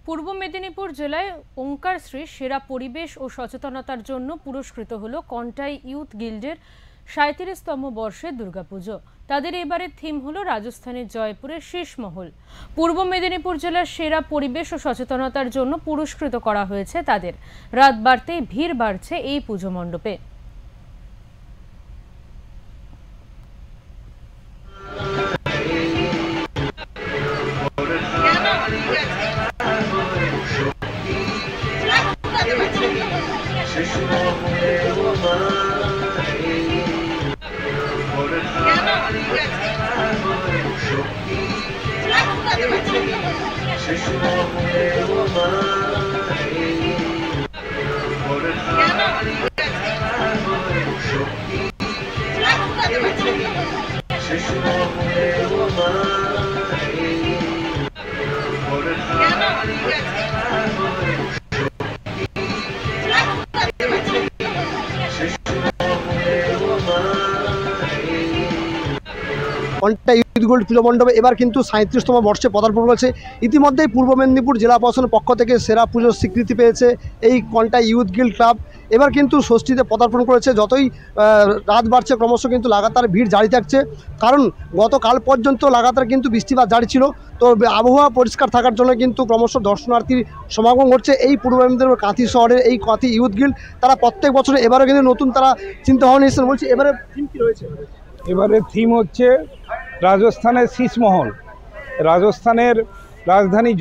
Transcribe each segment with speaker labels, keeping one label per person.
Speaker 1: পূর্ব মেদিনীপুর জেলায় ওঙ্কারশ্রী সেরা পরিবেশ ও সচেতনতার জন্য পুরস্কৃত হলো কন্টাই ইউথ গিল্ডের ৩৭তম বর্ষের দুর্গাপুজো। তাদের এবারের থিম হলো রাজস্থানের জয়পুরের শীষমহল। পূর্ব মেদিনীপুর জেলার সেরা পরিবেশ ও সচেতনতার জন্য পুরস্কৃত করা হয়েছে তাদের। রাত বাড়তেই ভিড় বাড়ছে এই পুজো মণ্ডপে।
Speaker 2: কন্টাই ইউথ গিল্ড পুজো মণ্ডপে এবার কিন্তু ৩৭তম বর্ষে পদার্পণ করেছে। ইতিমধ্যেই পূর্ব মেদিনীপুর জেলা প্রশাসনের পক্ষ থেকে সেরা পুজোর স্বীকৃতি পেয়েছে এই কন্টাই ইউথ গিল্ড ক্লাব। এবার কিন্তু ষষ্ঠীতে পদার্পণ করেছে। যতই রাত বাড়ছে ক্রমশ কিন্তু লাগাতার ভিড় জারি থাকছে, কারণ গতকাল পর্যন্ত লাগাতার কিন্তু বৃষ্টিপাত জারি ছিল। তো আবহাওয়া পরিষ্কার থাকার জন্য কিন্তু ক্রমশ দর্শনার্থীর সমাগম ঘটছে। এই পূর্ব মেদিনীপুর কাঁথি শহরের এই কাঁথি ইউথ গিল্ড তারা প্রত্যেক বছর এবারও কিন্তু নতুন তারা চিন্তাভাবনা এসেছেন। বলছি এবারে থিম কী রয়েছে?
Speaker 3: এবারে থিম হচ্ছে রাজস্থানের শীষমহল। রাজস্থানের রাজধানী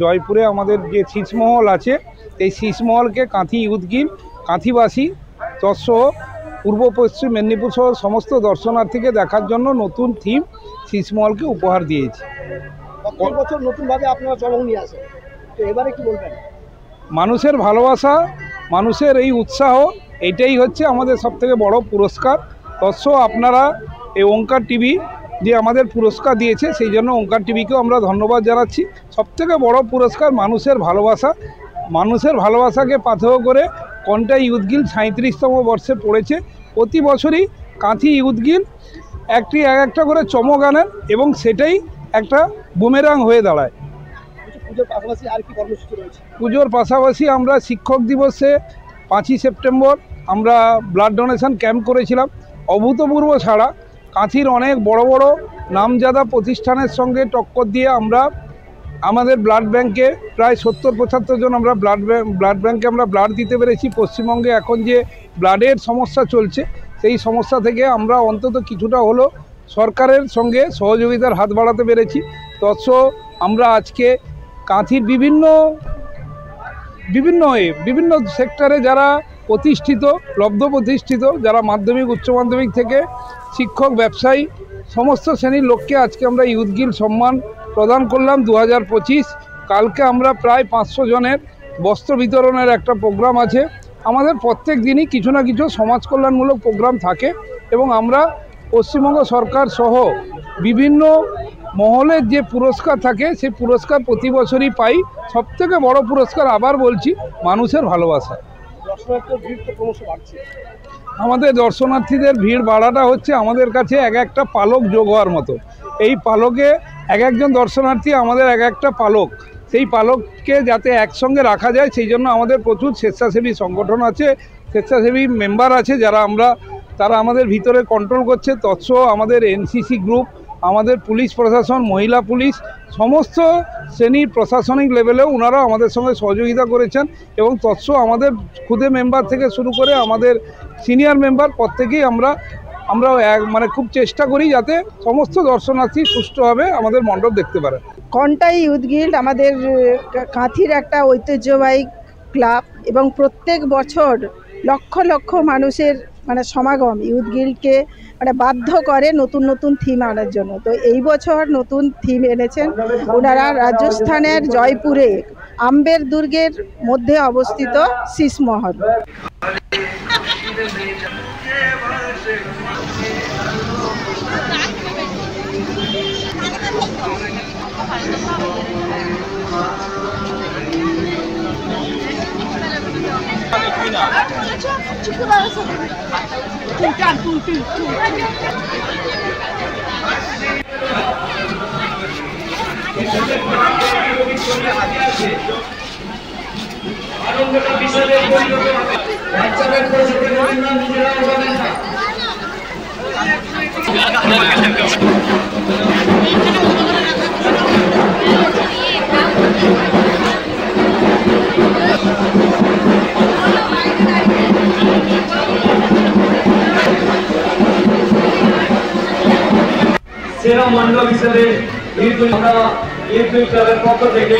Speaker 3: জয়পুরে আমাদের যে শীষমহল আছে, এই শীষমহলকে কাঁথি ইউথ গিল্ড, কাঁথিবাসী তৎসহ পূর্ব পশ্চিম মেদিনীপুর সহ সমস্ত দর্শনার্থীকে দেখার জন্য নতুন থিম শীষমহলকে উপহার দিয়েছে।
Speaker 2: প্রত্যেক বছর নতুনভাবে আপনারা চমক নিয়ে আসেন, তো এবারে কি বলবেন?
Speaker 3: মানুষের ভালোবাসা, মানুষের এই উৎসাহ, এটাই হচ্ছে আমাদের সবথেকে বড় পুরস্কার। তৎসহ আপনারা এই ওঙ্কার টিভি যে আমাদের পুরস্কার দিয়েছে, সেই জন্য ওঙ্কার টিভিকেও আমরা ধন্যবাদ জানাচ্ছি। সবথেকে বড় পুরস্কার মানুষের ভালোবাসা। মানুষের ভালোবাসাকে পাথেয় করে কন্টাই ইউথ গিল্ড ৩৭তম বর্ষে পড়েছে। প্রতি বছরই কাঁথি ইউথ গিল্ড একটা করে চমক আনেন এবং সেটাই একটা বুমেরাং হয়ে দাঁড়ায়।
Speaker 2: পুজোর পাশাপাশি আর কি কর্মসূচি রয়েছে?
Speaker 3: পুজোর পাশাপাশি আমরা শিক্ষক দিবসে ৫ই সেপ্টেম্বর আমরা ব্লাড ডোনেশন ক্যাম্প করেছিলাম। অভূতপূর্ব ছাড়া কাঁথির অনেক বড় বড় নামজাদা প্রতিষ্ঠানের সঙ্গে টক্কর দিয়ে আমরা আমাদের ব্লাড ব্যাংকে প্রায় ৭০-৭৫ জন আমরা ব্লাড ব্যাংকে আমরা ব্লাড দিতে পেরেছি। পশ্চিমবঙ্গে এখন যে ব্লাডের সমস্যা চলছে, সেই সমস্যা থেকে আমরা অন্তত কিছুটা হলো সরকারের সঙ্গে সহযোগিতার হাত বাড়াতে পেরেছি। তৎসহ আমরা আজকে কাঁথির বিভিন্ন সেক্টরে যারা প্রতিষ্ঠিত, লব্ধ প্রতিষ্ঠিত, যারা মাধ্যমিক উচ্চ মাধ্যমিক থেকে শিক্ষক, ব্যবসায়ী, সমস্ত শ্রেণীর লোককে আজকে আমরা ইউথ গিল্ড সম্মান প্রদান করলাম 2025। কালকে আমরা প্রায় 500 জনের বস্ত্র বিতরণের একটা প্রোগ্রাম আছে। আমাদের প্রত্যেক দিনই কিছু না কিছু সমাজ কল্যাণমূলক প্রোগ্রাম থাকে এবং আমরা পশ্চিমবঙ্গ সরকার সহ বিভিন্ন মহলের যে পুরস্কার থাকে, সেই পুরস্কার প্রতি বছরই পাই। সবথেকে বড় পুরস্কার, আবার বলছি, মানুষের ভালোবাসা। আমাদের দর্শনার্থীদের ভিড় বাড়াটা হচ্ছে আমাদের কাছে একটা পালক যোগ হওয়ার মতো। এই পালকে একজন দর্শনার্থী আমাদের একটা পালক। সেই পালককে যাতে একসঙ্গে রাখা যায়, সেই জন্য আমাদের প্রচুর স্বেচ্ছাসেবী সংগঠন আছে, স্বেচ্ছাসেবী মেম্বার আছে, তারা আমাদের ভিতরে কন্ট্রোল করছে। তৎসহ আমাদের এনসিসি গ্রুপ, আমাদের পুলিশ প্রশাসন, মহিলা পুলিশ, সমস্ত শ্রেণীর প্রশাসনিক লেভেলেও ওনারা আমাদের সঙ্গে সহযোগিতা করেছেন এবং তৎসহ আমাদের খুদে মেম্বার থেকে শুরু করে আমাদের সিনিয়র মেম্বার প্রত্যেকেই আমরা খুব চেষ্টা করি যাতে সমস্ত দর্শনার্থী সুষ্ঠুভাবে আমাদের মণ্ডপ দেখতে পারে।
Speaker 4: কন্টাই ইউথ গিল্ড আমাদের কাঁথির একটা ঐতিহ্যবাহী ক্লাব এবং প্রত্যেক বছর লক্ষ লক্ষ মানুষের সমাগম ইউথ গিল্ডকে বাধ্য করে নতুন নতুন থিম আনার জন্য। তো এই বছর নতুন থিম এনেছেন ওনারা রাজস্থানের জয়পুরে আম্বের দুর্গের মধ্যে অবস্থিত শীষমহল।
Speaker 5: Chico, সেরা মণ্ডল হিসেবে আমরা ক্লাবের পক্ষ থেকে